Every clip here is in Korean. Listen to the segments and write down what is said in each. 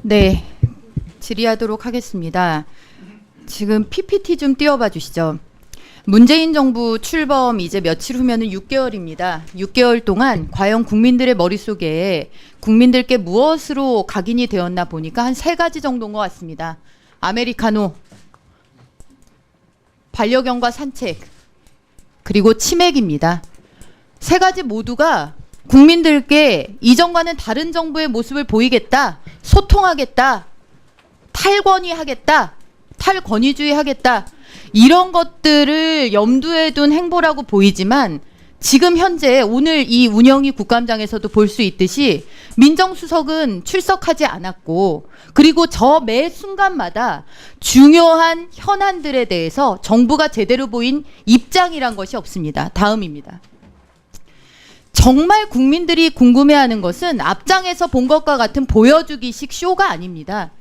네, 질의하도록 하겠습니다. 지금 PPT 좀 띄워봐 주시죠. 문재인 정부 출범 이제 며칠 후면은 6개월입니다. 6개월 동안 과연 국민들의 머릿속에 국민들께 무엇으로 각인이 되었나 보니까 한 3가지 정도인 것 같습니다. 아메리카노, 반려견과 산책, 그리고 치맥입니다. 3가지 모두가 국민들께 이전과는 다른 정부의 모습을 보이겠다, 소통하겠다, 탈권위하겠다, 탈권위주의하겠다, 이런 것들을 염두에 둔 행보라고 보이지만 지금 현재 오늘 이 운영위 국감장에서도 볼 수 있듯이 민정수석은 출석하지 않았고, 그리고 저 매 순간마다 중요한 현안들에 대해서 정부가 제대로 보인 입장이란 것이 없습니다. 다음입니다. 정말 국민들이 궁금해하는 것은 앞장에서 본 것과 같은 보여주기식 쇼가 아닙니다.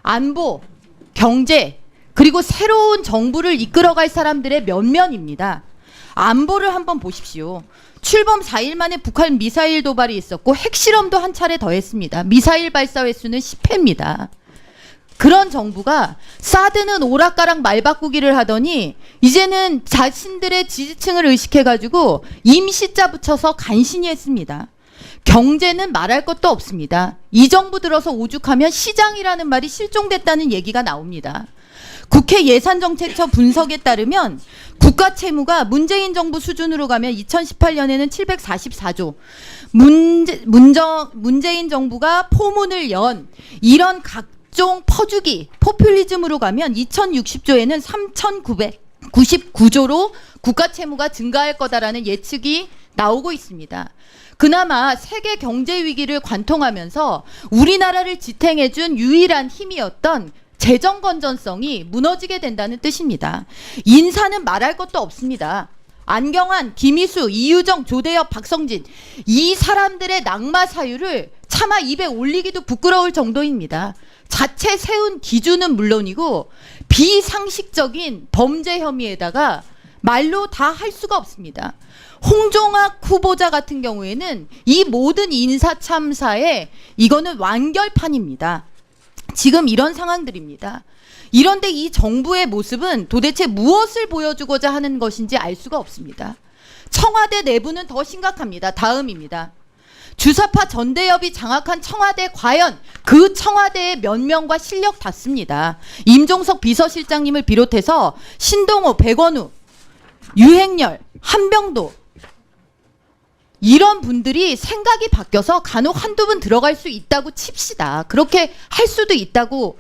안보, 경제, 그리고 새로운 정부를 이끌어갈 사람들의 면면입니다. 안보를 한번 보십시오. 출범 4일 만에 북한 미사일 도발이 있었고 핵실험도 한 차례 더 했습니다. 미사일 발사 횟수는 10회입니다. 그런 정부가 사드는 오락가락 말바꾸기를 하더니 이제는 자신들의 지지층을 의식해가지고 임시자 붙여서 간신히 했습니다. 경제는 말할 것도 없습니다. 이 정부 들어서 오죽하면 시장이라는 말이 실종됐다는 얘기가 나옵니다. 국회 예산정책처 분석에 따르면 국가 채무가 문재인 정부 수준으로 가면 2018년에는 744조, 문재인 정부가 포문을 연 이런 각종 퍼주기, 포퓰리즘으로 가면 2060조에는 3,999조로 국가 채무가 증가할 거다라는 예측이 나오고 있습니다. 그나마 세계 경제 위기를 관통하면서 우리나라를 지탱해준 유일한 힘이었던 재정 건전성이 무너지게 된다는 뜻입니다. 인사는 말할 것도 없습니다. 안경환, 김희수, 이유정, 조대엽, 박성진, 이 사람들의 낙마 사유를 차마 입에 올리기도 부끄러울 정도입니다. 자체 세운 기준은 물론이고 비상식적인 범죄 혐의에다가 말로 다 할 수가 없습니다. 홍종학 후보자 같은 경우에는 이 모든 인사 참사에 이거는 완결판입니다. 지금 이런 상황들입니다. 이런데 이 정부의 모습은 도대체 무엇을 보여주고자 하는 것인지 알 수가 없습니다. 청와대 내부는 더 심각합니다. 다음입니다. 주사파 전대협이 장악한 청와대, 과연 그 청와대의 면면과 실력 닿습니다. 임종석 비서실장님을 비롯해서 신동호, 백원우, 유행열, 한병도, 이런 분들이 생각이 바뀌어서 간혹 한두 분 들어갈 수 있다고 칩시다. 그렇게 할 수도 있다고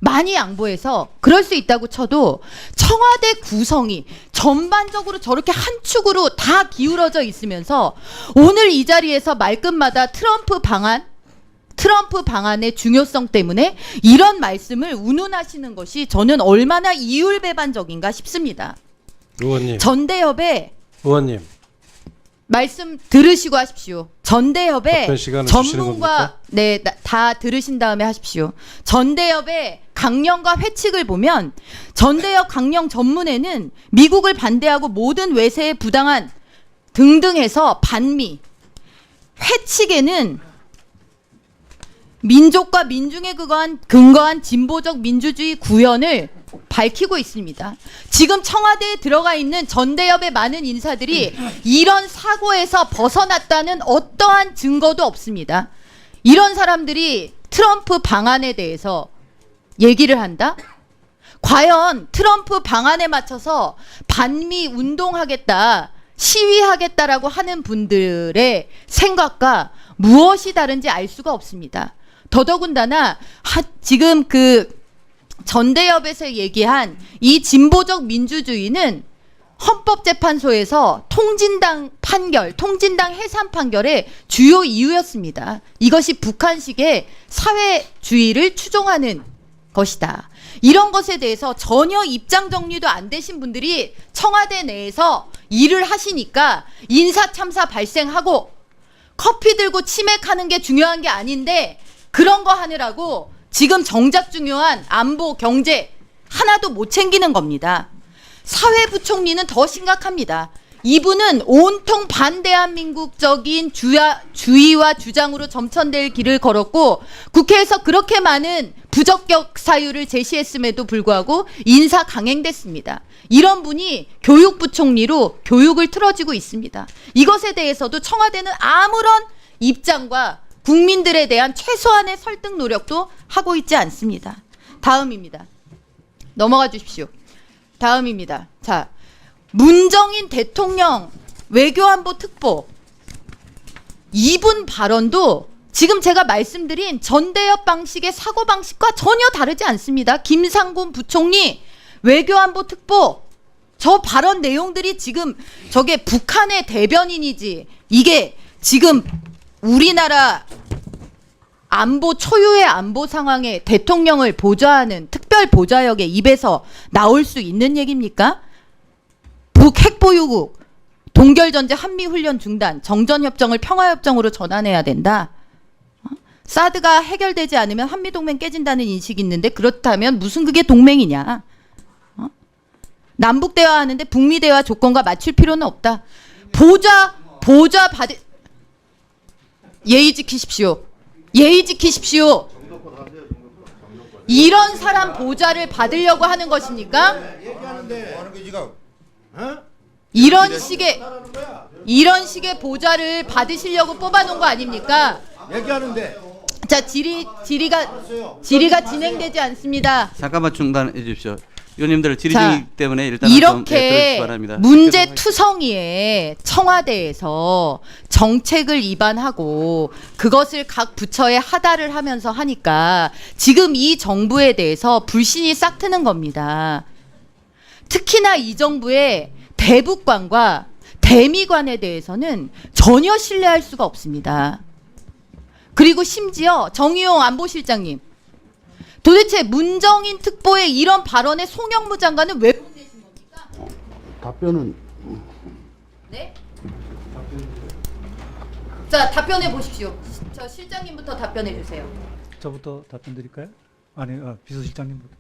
많이 양보해서 그럴 수 있다고 쳐도 청와대 구성이 전반적으로 저렇게 한 축으로 다 기울어져 있으면서 오늘 이 자리에서 말끝마다 트럼프 방안의 중요성 때문에 이런 말씀을 운운하시는 것이 저는 얼마나 이율배반적인가 싶습니다. 의원님. 전대협의 의원님. 말씀 들으시고 하십시오. 전대협의 전문가, 네, 다 들으신 다음에 하십시오. 전대협의 강령과 회칙을 보면 전대협 강령 전문에는 미국을 반대하고 모든 외세에 부당한 등등 해서 반미, 회칙에는 민족과 민중에 근거한 진보적 민주주의 구현을 밝히고 있습니다. 지금 청와대에 들어가 있는 전대협의 많은 인사들이 이런 사고에서 벗어났다는 어떠한 증거도 없습니다. 이런 사람들이 트럼프 방안에 대해서 얘기를 한다? 과연 트럼프 방안에 맞춰서 반미 운동하겠다, 시위하겠다라고 하는 분들의 생각과 무엇이 다른지 알 수가 없습니다. 더더군다나 지금 그 전대협에서 얘기한 이 진보적 민주주의는 헌법재판소에서 통진당 해산 판결의 주요 이유였습니다. 이것이 북한식의 사회주의를 추종하는 것이다. 이런 것에 대해서 전혀 입장 정리도 안 되신 분들이 청와대 내에서 일을 하시니까 인사참사 발생하고 커피 들고 치맥하는 게 중요한 게 아닌데 그런 거 하느라고 지금 정작 중요한 안보, 경제 하나도 못 챙기는 겁니다. 사회부총리는 더 심각합니다. 이분은 온통 반대한민국적인 주의와 주장으로 점천될 길을 걸었고 국회에서 그렇게 많은 부적격 사유를 제시했음에도 불구하고 인사 강행됐습니다. 이런 분이 교육부총리로 교육을 틀어지고 있습니다. 이것에 대해서도 청와대는 아무런 입장과 국민들에 대한 최소한의 설득 노력도 하고 있지 않습니다. 다음입니다. 넘어가 주십시오. 다음입니다. 자, 문정인 대통령 외교안보 특보 이분 발언도 지금 제가 말씀드린 전대협 방식의 사고방식과 전혀 다르지 않습니다. 김상곤 부총리 외교안보 특보 저 발언 내용들이 지금 저게 북한의 대변인이지 이게 지금 우리나라 안보 초유의 안보 상황에 대통령을 보좌하는 특별 보좌역의 입에서 나올 수 있는 얘기입니까? 핵보유국 동결전제 한미훈련 중단 정전협정을 평화협정으로 전환해야 된다. 사드가 해결되지 않으면 한미동맹 깨진다는 인식이 있는데 그렇다면 무슨 그게 동맹이냐. 남북 대화하는데 북미 대화 조건과 맞출 필요는 없다. 보좌 받을 예의 지키십시오. 예의 지키십시오. 이런 사람 보좌를 받으려고 하는 것입니까? 이런 식의 보좌를 받으시려고 뽑아놓은 거 아닙니까? 얘기하는데. 자, 질의가 진행되지 않습니다. 잠깐만 중단해 주십시오. 의원님들 질의 자, 중이기 때문에 일단 이렇게 문제투성이에 청와대에서 정책을 위반하고 그것을 각 부처에 하달을 하면서 하니까 지금 이 정부에 대해서 불신이 싹 트는 겁니다. 특히나 이 정부의 대북관과 대미관에 대해서는 전혀 신뢰할 수가 없습니다. 그리고 심지어 정의용 안보실장님 도대체 문정인 특보의 이런 발언에 송영무 장관은 왜 보내신 겁니까? 답변은 네? 자, 답변해 보십시오. 저 실장님부터 답변해 주세요. 저부터 답변 드릴까요? 아니, 비서실장님부터.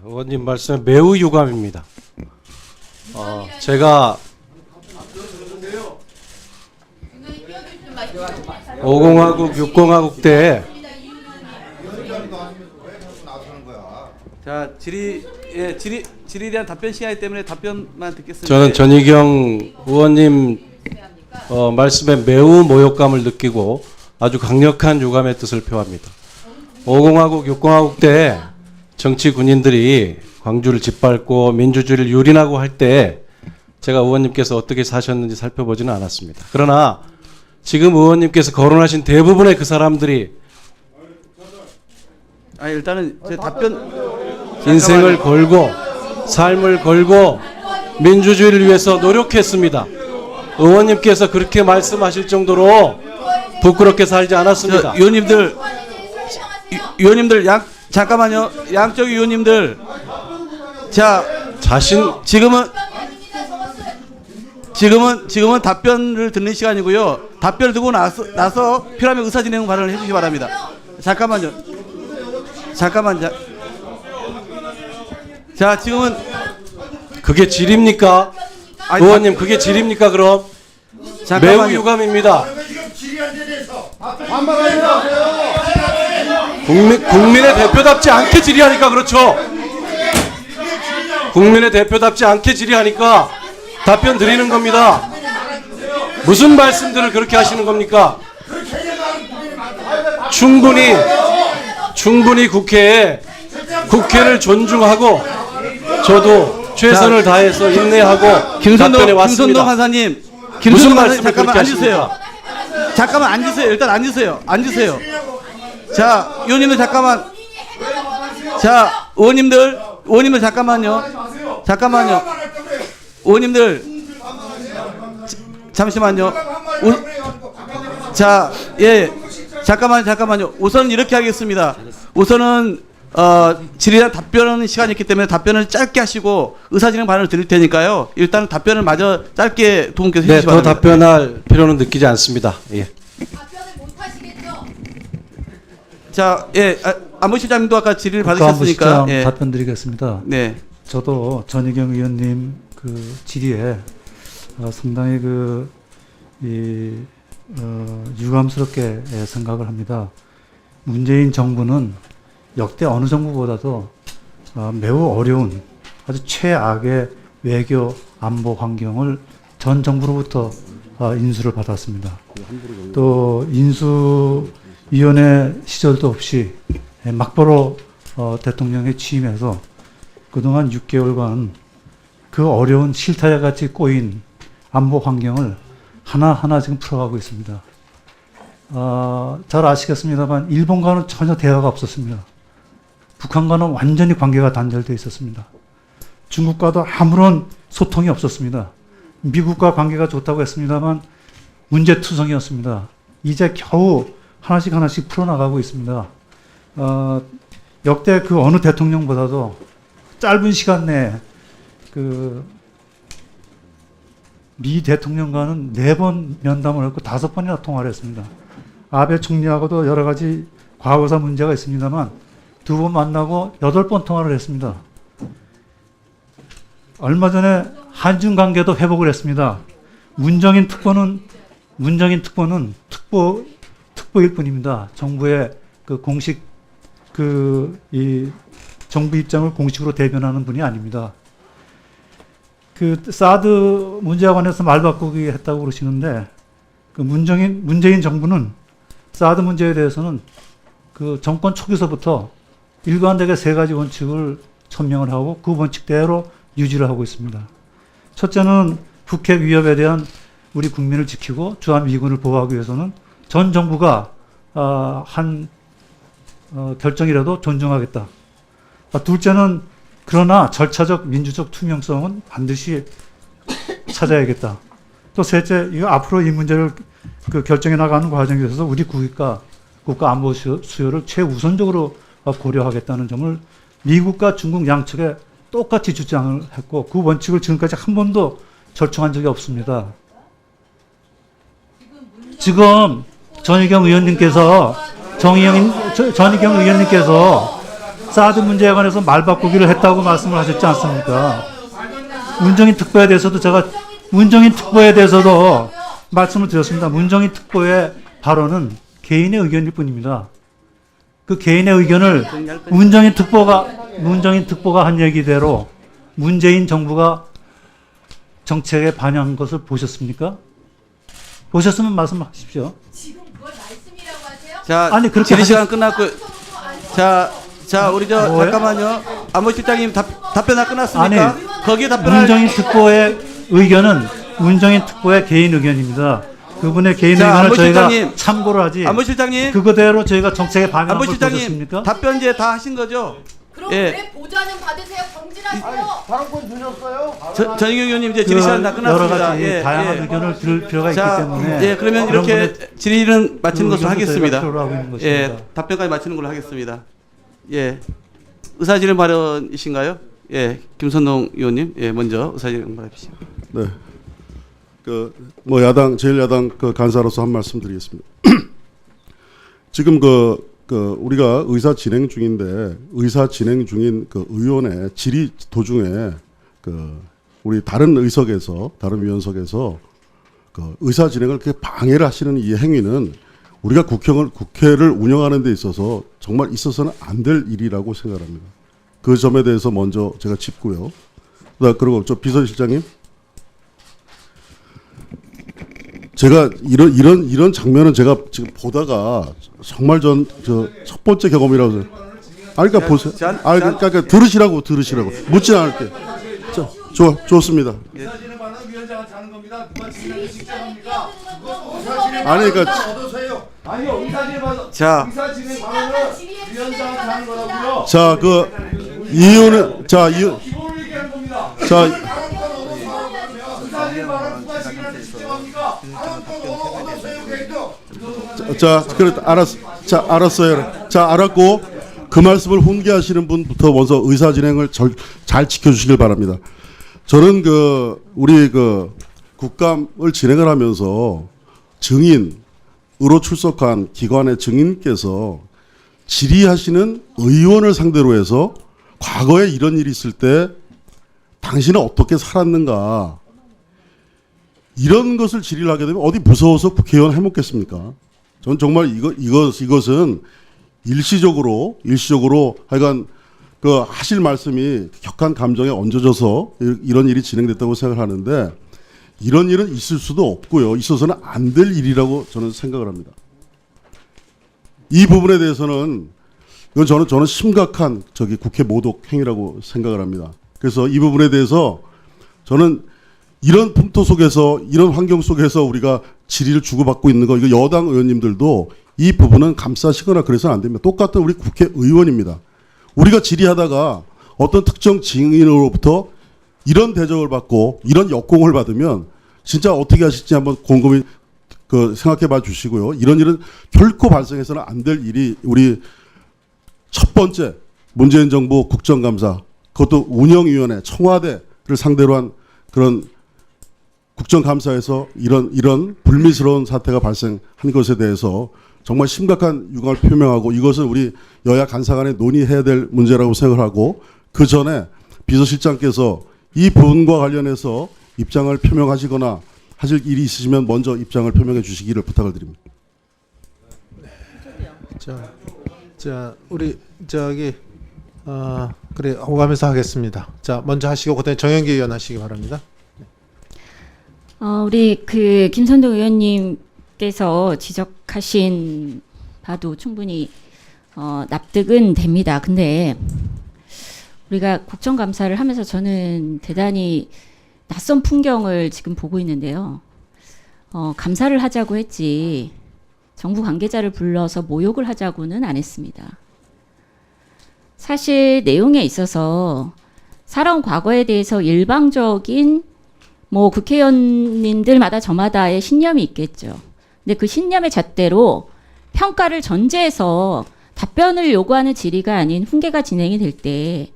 의원님 말씀에 매우 유감입니다. 제가 50하국 60하국 때 자 질의에 대한 답변 시간이기 때문에 답변만 듣겠습니다. 저는 전희경 의원님 말씀에 매우 모욕감을 느끼고 아주 강력한 유감의 뜻을 표합니다. 50하국 60하국 때 정치 군인들이 광주를 짓밟고 민주주의를 유린하고 할 때 제가 의원님께서 어떻게 사셨는지 살펴보지는 않았습니다. 그러나 지금 의원님께서 거론하신 대부분의 그 사람들이 일단은 제 답변 인생을 걸고 삶을 걸고 민주주의를 위해서 노력했습니다. 의원님께서 그렇게 말씀하실 정도로 부끄럽게 살지 않았습니다. 의원님들 잠깐만요. 양쪽 의원님들 자 지금은 답변을 듣는 시간이고요. 답변을 듣고 나서 필요하면 의사진행 발언을 해주시기 바랍니다. 잠깐만요. 자, 지금은 그게 질입니까? 의원님 그게 질입니까? 그럼 매우 유감입니다. 국민의 대표답지 않게 질의하니까 그렇죠. 국민의 대표답지 않게 질의하니까 답변 드리는 겁니다. 무슨 말씀들을 그렇게 하시는 겁니까? 충분히 국회를 존중하고 저도 최선을 다해서 인내하고 답변해 왔습니다. 김선동 판사님, 무슨 말씀을 잠깐만 그렇게 앉으세요. 잠깐만 앉으세요. 일단 앉으세요. 자, 의원님들 잠깐만. 자, 의원님들 잠깐만요. 의원님들 잠시만요. 자, 예, 잠깐만요. 우선 이렇게 하겠습니다. 우선은 질의한 답변하는 시간이 있기 때문에 답변을 짧게 하시고 의사진행 발언을 드릴 테니까요. 일단 답변을 마저 짧게 동원께서 해주시기 바랍니다. 더 답변할 필요는 느끼지 않습니다. 예. 답변을 못 하시겠죠? 자, 예, 안보실장님도 아까 질의를 받으셨으니까 안보실장 답변 드리겠습니다. 네. 저도 전희경 의원님 그 질의에 상당히 유감스럽게 생각을 합니다. 문재인 정부는 역대 어느 정부보다도 매우 어려운 아주 최악의 외교 안보 환경을 전 정부로부터 인수를 받았습니다. 또 인수위원회 시절도 없이 막바로 대통령에 취임해서 그동안 6개월간 그 어려운 실타래 같이 꼬인 안보 환경을 하나하나 지금 풀어가고 있습니다. 잘 아시겠습니다만 일본과는 전혀 대화가 없었습니다. 북한과는 완전히 관계가 단절되어 있었습니다. 중국과도 아무런 소통이 없었습니다. 미국과 관계가 좋다고 했습니다만 문제투성이었습니다. 이제 겨우 하나씩 풀어나가고 있습니다. 역대 그 어느 대통령보다도 짧은 시간 내에 미 대통령과는 4번 면담을 했고 5번이나 통화를 했습니다. 아베 총리하고도 여러 가지 과거사 문제가 있습니다만 2번 만나고 8번 통화를 했습니다. 얼마 전에 한중 관계도 회복을 했습니다. 문정인 특보는 특보일 뿐입니다. 정부의 그 공식 이 정부 입장을 공식으로 대변하는 분이 아닙니다. 그 사드 문제와 관해서 말 바꾸기 했다고 그러시는데 그 문재인 정부는 사드 문제에 대해서는 그 정권 초기서부터 일관되게 3가지 원칙을 천명을 하고 그 원칙대로 유지를 하고 있습니다. 첫째는 북핵 위협에 대한 우리 국민을 지키고 주한미군을 보호하기 위해서는 전 정부가 한 결정이라도 존중하겠다. 둘째는 그러나 절차적 민주적 투명성은 반드시 찾아야겠다. 또 셋째, 이거 앞으로 이 문제를 결정해 나가는 과정에 있어서 우리 국가 안보 수요를 최우선적으로 고려하겠다는 점을 미국과 중국 양측에 똑같이 주장을 했고 그 원칙을 지금까지 한 번도 절충한 적이 없습니다. 지금 전희경 의원님께서 사드 문제에 관해서 말 바꾸기를 했다고 말씀을 하셨지 않습니까? 문정인 특보에 대해서도 말씀을 드렸습니다. 문정인 특보의 발언은 개인의 의견일 뿐입니다. 그 개인의 의견을 문정인 특보가 한 얘기대로 문재인 정부가 정책에 반영한 것을 보셨습니까? 보셨으면 말씀하십시오. 지금 그걸 말씀이라고 하세요? 자, 아니, 그렇게 질의 시간 끝났고, 자, 우리 뭐예요? 잠깐만요. 안보실장님 답변 끝났습니까? 아니, 거기에 답변할 문정인 특보의 의견은 문정인 특보의 개인 의견입니다. 그분의 개인 자, 의견을 저희가 안보실장님, 참고를 하지. 안보실장님, 그거대로 저희가 정책에 반영한 걸 안보실장님 보셨습니까? 답변 이제 다 하신 거죠? 그럼 예. 왜 보좌는 받으세요? 경질하세요. 발언권 주셨어요? 전희경 의원님 이제 질의 시간 다 끝났습니다. 여러 가지 다양한 예. 의견을 들을 필요가 있기 자, 때문에 예, 그러면 그런 이렇게 분의 질의는 마치는 그 것으로 의견도 하겠습니다. 저희가 필요로 하고 있는 것입니다. 예, 답변까지 마치는 걸로 하겠습니다. 예, 의사진행 발언이신가요? 예, 김선동 의원님, 예, 먼저 의사진행 발언해주시죠. 네. 제1야당 간사로서 한 말씀 드리겠습니다. 지금 우리가 의사 진행 중인데 의사 진행 중인 의원의 질의 도중에 우리 다른 위원석에서 의사 진행을 그렇게 방해를 하시는 이 행위는 우리가 국회를 운영하는 데 있어서 정말 있어서는 안 될 일이라고 생각합니다. 그 점에 대해서 먼저 제가 짚고요. 그리고 비서실장님, 제가 이런 장면은 제가 지금 보다가 정말 첫 번째 경험이라고 생각해요. 그러니까 보세요. 그러니까 들으시라고 묻진 않을게. 자, 좋습니다. 아니 그러니까 자, 이유는 알았어요. 알았고 그 말씀을 훈계하시는 분부터 먼저 의사 진행을 잘 지켜주시길 바랍니다. 저는 우리 국감을 진행을 하면서 증인으로 출석한 기관의 증인께서 질의하시는 의원을 상대로 해서 과거에 이런 일이 있을 때 당신은 어떻게 살았는가 이런 것을 질의를 하게 되면 어디 무서워서 국회의원 해먹겠습니까? 저는 정말 이것은 일시적으로 하여간 그 하실 말씀이 격한 감정에 얹어져서 이런 일이 진행됐다고 생각하는데 이런 일은 있을 수도 없고요. 있어서는 안 될 일이라고 저는 생각을 합니다. 이 부분에 대해서는 이건 저는 심각한 국회 모독 행위라고 생각을 합니다. 그래서 이 부분에 대해서 저는 이런 풍토 속에서 이런 환경 속에서 우리가 질의를 주고받고 있는 거 이거 여당 의원님들도 이 부분은 감싸시거나 그래서는 안 됩니다. 똑같은 우리 국회의원입니다. 우리가 질의하다가 어떤 특정 증인으로부터 이런 대접을 받고 이런 역공을 받으면 진짜 어떻게 하실지 한번 곰곰이 생각해 봐 주시고요. 이런 일은 결코 발생해서는 안 될 일이 우리 첫 번째 문재인 정부 국정감사 그것도 운영위원회 청와대를 상대로 한 그런 국정감사에서 이런 불미스러운 사태가 발생한 것에 대해서 정말 심각한 유감을 표명하고 이것은 우리 여야 간사 간에 논의해야 될 문제라고 생각하고 그 전에 비서실장께서 이 부분과 관련해서 입장을 표명하시거나 하실 일이 있으시면 먼저 입장을 표명해 주시기를 부탁을 드립니다. 자, 우리 그래 오가면서 하겠습니다. 자, 먼저 하시고 그다음에 정영기 의원 하시기 바랍니다. 우리 김선동 의원님께서 지적하신 바도 충분히 납득은 됩니다. 근데 우리가 국정감사를 하면서 저는 대단히 낯선 풍경을 지금 보고 있는데요. 감사를 하자고 했지 정부 관계자를 불러서 모욕을 하자고는 안 했습니다. 사실 내용에 있어서 살아온 과거에 대해서 일방적인 국회의원님들마다 저마다의 신념이 있겠죠. 근데 그 신념의 잣대로 평가를 전제해서 답변을 요구하는 질의가 아닌 훈계가 진행이 될 때,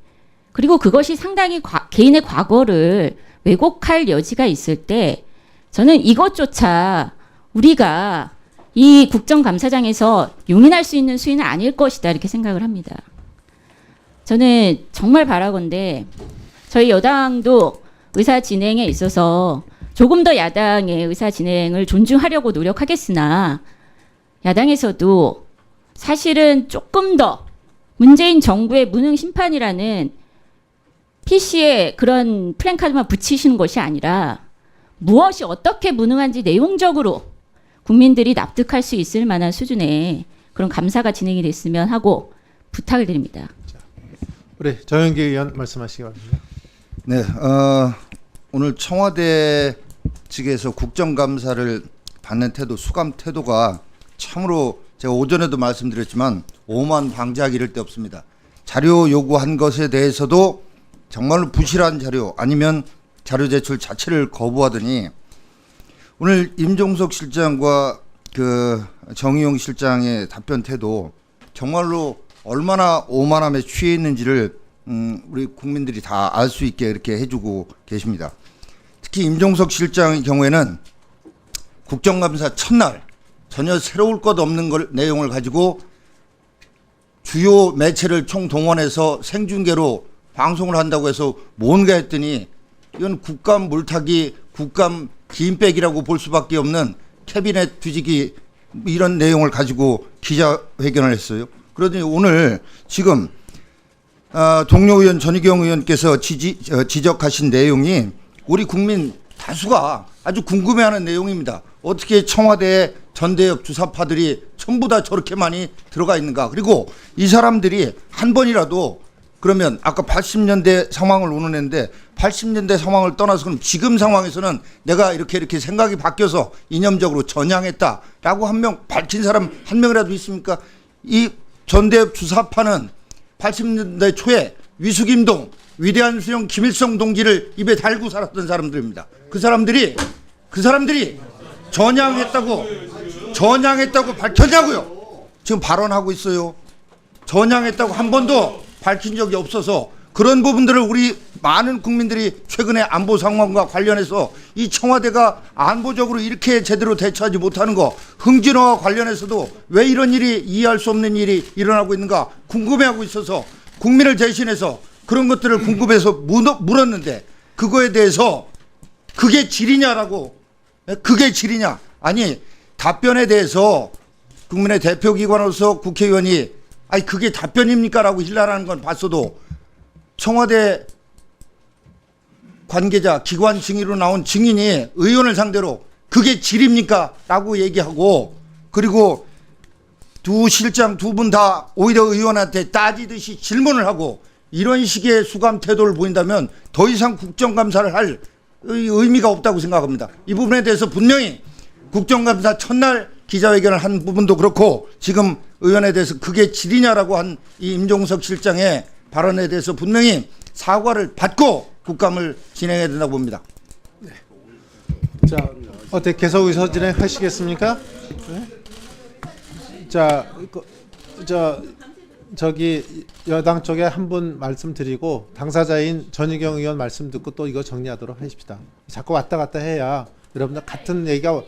그리고 그것이 상당히 개인의 과거를 왜곡할 여지가 있을 때, 저는 이것조차 우리가 이 국정감사장에서 용인할 수 있는 수위는 아닐 것이다 이렇게 생각을 합니다. 저는 정말 바라건대 저희 여당도 의사 진행에 있어서 조금 더 야당의 의사 진행을 존중하려고 노력하겠으나 야당에서도 사실은 조금 더 문재인 정부의 무능 심판이라는 PC에 그런 플랜카드만 붙이시는 것이 아니라 무엇이 어떻게 무능한지 내용적으로 국민들이 납득할 수 있을 만한 수준의 그런 감사가 진행이 됐으면 하고 부탁을 드립니다. 우리 정영기 의원 말씀하시기 바랍니다. 네, 오늘 청와대 측에서 국정감사를 받는 태도, 수감 태도가 참으로 제가 오전에도 말씀드렸지만 오만방자하기 이를 데 없습니다. 자료 요구한 것에 대해서도 정말로 부실한 자료 아니면 자료 제출 자체를 거부하더니 오늘 임종석 실장과 정의용 실장의 답변 태도 정말로 얼마나 오만함에 취해 있는지를 우리 국민들이 다 알 수 있게 이렇게 해주고 계십니다. 특히 임종석 실장의 경우에는 국정감사 첫날 전혀 새로울 것 없는 내용을 가지고 주요 매체를 총동원해서 생중계로 방송을 한다고 해서 뭔가 했더니 이건 국감 물타기, 국감 기인백이라고 볼 수밖에 없는 캐비넷 뒤지기 이런 내용을 가지고 기자회견을 했어요. 그러더니 오늘 지금 동료 의원 전희경 의원께서 지적하신 내용이 우리 국민 다수가 아주 궁금해하는 내용입니다. 어떻게 청와대에 전대협 주사파들이 전부 다 저렇게 많이 들어가 있는가. 그리고 이 사람들이 한 번이라도 그러면 아까 80년대 상황을 운운했는데 80년대 상황을 떠나서 그럼 지금 상황에서는 내가 이렇게 생각이 바뀌어서 이념적으로 전향했다라고 한 명 밝힌 사람 한 명이라도 있습니까? 이 전대협 주사파는 80년대 초에 위숙임동 위대한 수령 김일성 동지를 입에 달고 살았던 사람들입니다. 그 사람들이 전향했다고 밝혔냐고요. 지금 발언하고 있어요. 전향했다고 한 번도 밝힌 적이 없어서 그런 부분들을 우리 많은 국민들이 최근에 안보 상황과 관련해서 이 청와대가 안보적으로 이렇게 제대로 대처하지 못하는 거, 흥진호와 관련해서도 왜 이런 일이 이해할 수 없는 일이 일어나고 있는가 궁금해하고 있어서 국민을 대신해서 그런 것들을 궁금해서 물었는데 그거에 대해서 그게 질이냐라고. 그게 질이냐. 아니 답변에 대해서 국민의 대표기관으로서 국회의원이 아니 그게 답변입니까? 라고 힐라라는 건 봤어도 청와대 관계자 기관 증인으로 나온 증인이 의원을 상대로 그게 질입니까? 라고 얘기하고 그리고 두 실장 두 분 다 오히려 의원한테 따지듯이 질문을 하고 이런 식의 수감 태도를 보인다면 더 이상 국정감사를 할 의미가 없다고 생각합니다. 이 부분에 대해서 분명히 국정감사 첫날 기자회견을 한 부분도 그렇고 지금 의원에 대해서 그게 질이냐라고 한 이 임종석 실장의 발언에 대해서 분명히 사과를 받고 국감을 진행해야 된다고 봅니다. 자, 어떻게 계속 의사 진행하시겠습니까? 네? 자, 저기 여당 쪽에 한 분 말씀드리고 당사자인 전희경 의원 말씀 듣고 또 이거 정리하도록 하십시다. 자꾸 왔다 갔다 해야 여러분들 같은 얘기가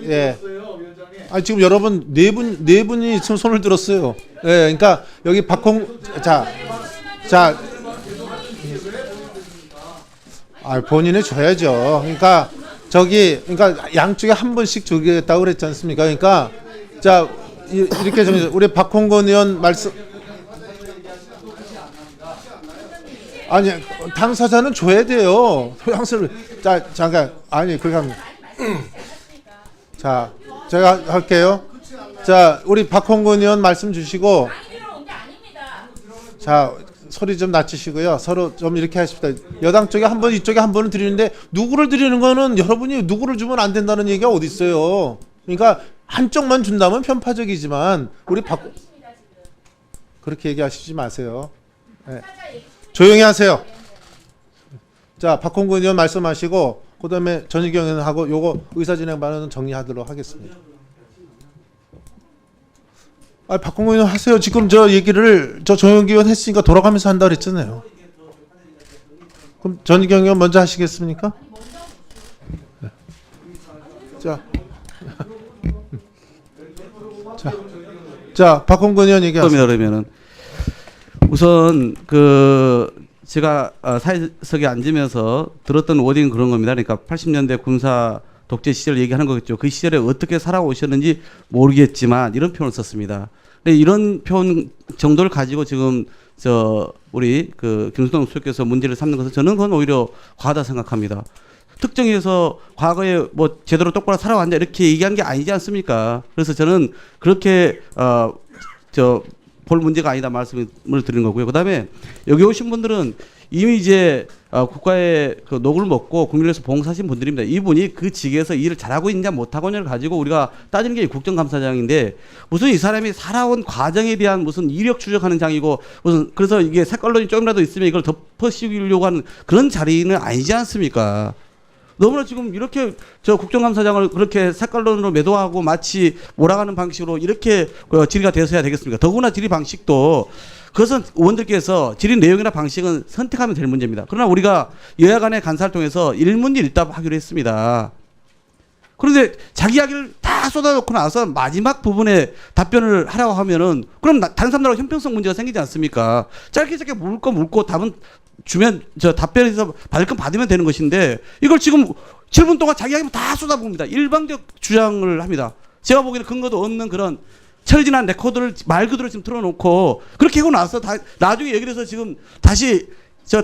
예. 아 지금 여러분 네 분이 지금 손을 들었어요. 예, 그러니까 여기 자, 본인이 줘야죠. 그러니까 그러니까 양쪽에 한 분씩 주겠다고 그랬지 않습니까? 그러니까 자 이렇게 정해 우리 박홍근 의원 말씀. 아니 당사자는 줘야 돼요. 토양스를 잠깐 아니 그렇게 하면 자 제가 할게요. 자 우리 박홍근 의원 말씀 주시고 자 소리 좀 낮추시고요. 서로 좀 이렇게 하십시다. 여당 쪽에 한 번 이쪽에 한 번은 드리는데 누구를 드리는 거는 여러분이 누구를 주면 안 된다는 얘기가 어디 있어요. 그러니까 한쪽만 준다면 편파적이지만 우리 그렇게 얘기하시지 마세요. 네. 조용히 하세요. 자, 박홍근 의원 말씀하시고 그다음에 전희경 의원하고 요거 의사진행 발언은 정리하도록 하겠습니다. 박홍근 의원 하세요. 지금 저 얘기를 저 조영기 의원 했으니까 돌아가면서 한다 그랬잖아요. 그럼 전희경 의원 먼저 하시겠습니까? 네. 자, 박홍근 의원 얘기하세요. 그러면은 우선 제가 사회석에 앉으면서 들었던 워딩은 그런 겁니다. 그러니까 80년대 군사 독재 시절 얘기하는 거겠죠. 그 시절에 어떻게 살아오셨는지 모르겠지만 이런 표현을 썼습니다. 근데 이런 표현 정도를 가지고 지금 우리 김수동 수석께서 문제를 삼는 것은 저는 그건 오히려 과하다 생각합니다. 특정해서 과거에 뭐 제대로 똑바로 살아왔냐 이렇게 얘기한 게 아니지 않습니까? 그래서 저는 그렇게 볼 문제가 아니다 말씀을 드리는 거고요. 그다음에 여기 오신 분들은 이미 이제 국가의 녹을 먹고 국민에서 봉사하신 분들입니다. 이분이 그 직에서 일을 잘하고 있냐 못하고 있냐를 가지고 우리가 따지는 게 국정감사장인데 무슨 이 사람이 살아온 과정에 대한 무슨 이력 추적하는 장이고 무슨 그래서 이게 색깔론이 조금이라도 있으면 이걸 덮어씌우려고 하는 그런 자리는 아니지 않습니까? 너무나 지금 이렇게 국정감사장을 그렇게 색깔론으로 매도하고 마치 몰아가는 방식으로 이렇게 질의가 되어서야 되겠습니까? 더구나 질의 방식도 그것은 의원들께서 질의 내용이나 방식은 선택하면 될 문제입니다. 그러나 우리가 여야 간의 간사를 통해서 일문일답 하기로 했습니다. 그런데 자기 이야기를 다 쏟아놓고 나서 마지막 부분에 답변을 하라고 하면은 그럼 다른 사람들하고 형평성 문제가 생기지 않습니까? 짧게 물 거 묻고 답은 주면 답변에서 받을 건 받으면 되는 것인데 이걸 지금 7분 동안 자기 이야기만 다 쏟아봅니다. 일방적 주장을 합니다. 제가 보기에는 근거도 없는 그런 철진한 레코드를 말 그대로 지금 틀어놓고 그렇게 하고 나서 나중에 얘기를 해서 지금 다시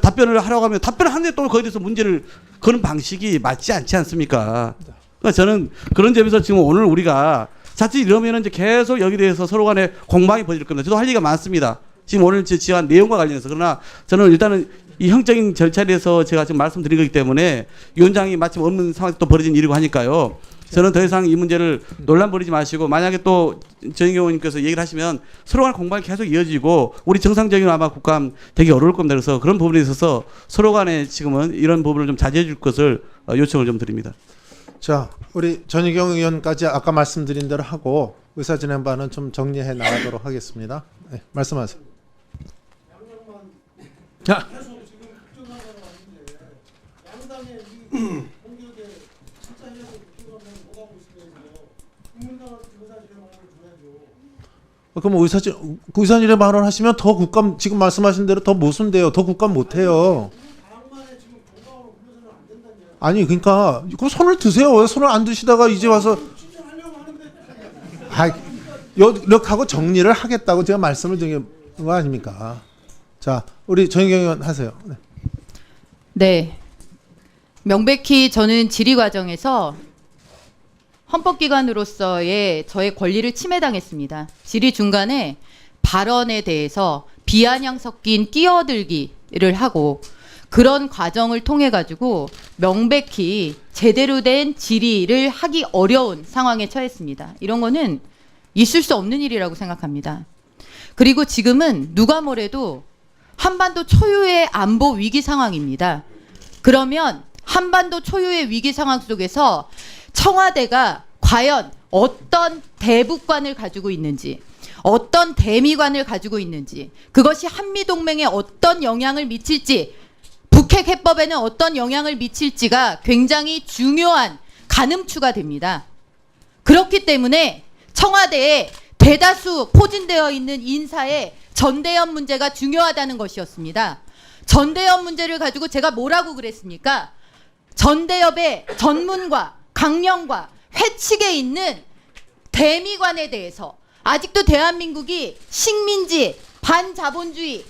답변을 하라고 하면 답변을 하는데 또 거기에 대해서 문제를 거는 방식이 맞지 않지 않습니까? 그러니까 저는 그런 점에서 지금 오늘 우리가 자칫 이러면은 이제 계속 여기에 대해서 서로 간에 공방이 벌어질 겁니다. 저도 할 얘기가 많습니다. 지금 오늘 지한 내용과 관련해서. 그러나 저는 일단은 이 형적인 절차에 대해서 제가 지금 말씀드린 거기 때문에 위원장이 마침 없는 상황에서 또 벌어진 일이고 하니까요. 저는 더 이상 이 문제를 논란 벌이지 마시고 만약에 또 정의경 의원님께서 얘기를 하시면 서로 간의 공방이 계속 이어지고 우리 정상적인 아마 국감 되게 어려울 겁니다. 그래서 그런 부분에 있어서 서로 간에 지금은 이런 부분을 좀 자제해 줄 것을 요청을 좀 드립니다. 자, 우리 전희경 의원까지 아까 말씀드린 대로 하고 의사진행반은 좀 정리해 나가도록 하겠습니다. 네, 말씀하세요. 자. 그럼 의사진행 발언하시면 더 국감 지금 말씀하신 대로 더 모순돼요. 더 국감 못해요. 아니 그러니까 그럼 손을 드세요. 왜 손을 안 드시다가 이제 와서 이렇게 하고 정리를 하겠다고 제가 말씀을 드린 거 아닙니까? 자, 우리 정의경 의원 하세요. 네. 네. 명백히 저는 질의 과정에서 헌법기관으로서의 저의 권리를 침해당했습니다. 질의 중간에 발언에 대해서 비아냥 섞인 끼어들기를 하고 그런 과정을 통해 가지고 명백히 제대로 된 질의를 하기 어려운 상황에 처했습니다. 이런 거는 있을 수 없는 일이라고 생각합니다. 그리고 지금은 누가 뭐래도 한반도 초유의 안보 위기 상황입니다. 그러면 한반도 초유의 위기 상황 속에서 청와대가 과연 어떤 대북관을 가지고 있는지, 어떤 대미관을 가지고 있는지, 그것이 한미동맹에 어떤 영향을 미칠지, 북핵 해법에는 어떤 영향을 미칠지가 굉장히 중요한 가늠추가 됩니다. 그렇기 때문에 청와대에 대다수 포진되어 있는 인사의 전대협 문제가 중요하다는 것이었습니다. 전대협 문제를 가지고 제가 뭐라고 그랬습니까? 전대협의 전문과 강령과 회칙에 있는 대미관에 대해서 아직도 대한민국이 식민지 반자본주의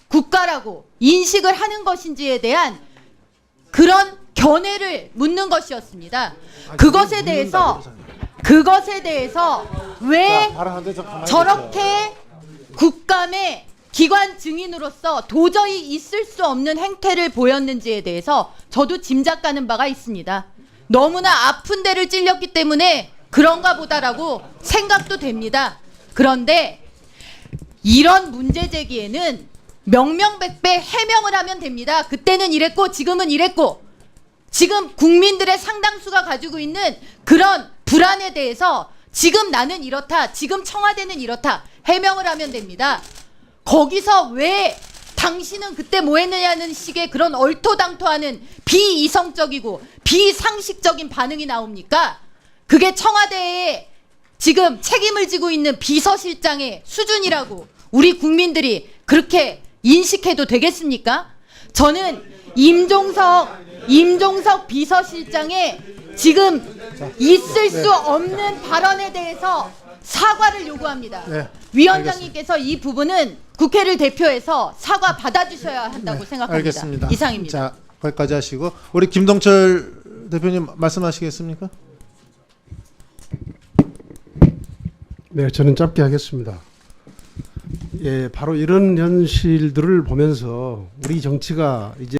국가라고 인식을 하는 것인지에 대한 그런 견해를 묻는 것이었습니다. 그것에 대해서 왜 저렇게 국감의 기관 증인으로서 도저히 있을 수 없는 행태를 보였는지에 대해서 저도 짐작가는 바가 있습니다. 너무나 아픈 데를 찔렸기 때문에 그런가 보다라고 생각도 됩니다. 그런데 이런 문제 제기에는 명명백백 해명을 하면 됩니다. 그때는 이랬고 지금은 이랬고, 지금 국민들의 상당수가 가지고 있는 그런 불안에 대해서 지금 나는 이렇다, 지금 청와대는 이렇다 해명을 하면 됩니다. 거기서 왜 당신은 그때 뭐 했느냐는 식의 그런 얼토당토하는 비이성적이고 비상식적인 반응이 나옵니까? 그게 청와대에 지금 책임을 지고 있는 비서실장의 수준이라고 우리 국민들이 그렇게 인식해도 되겠습니까? 저는 임종석 비서실장의 지금 있을 수 없는 발언에 대해서 사과를 요구합니다. 네, 위원장님께서 이 부분은 국회를 대표해서 사과 받아주셔야 한다고 생각합니다. 알겠습니다. 이상입니다. 자, 거기까지 하시고 우리 김동철 대표님 말씀하시겠습니까? 네, 저는 짧게 하겠습니다. 예, 바로 이런 현실들을 보면서 우리 정치가 이제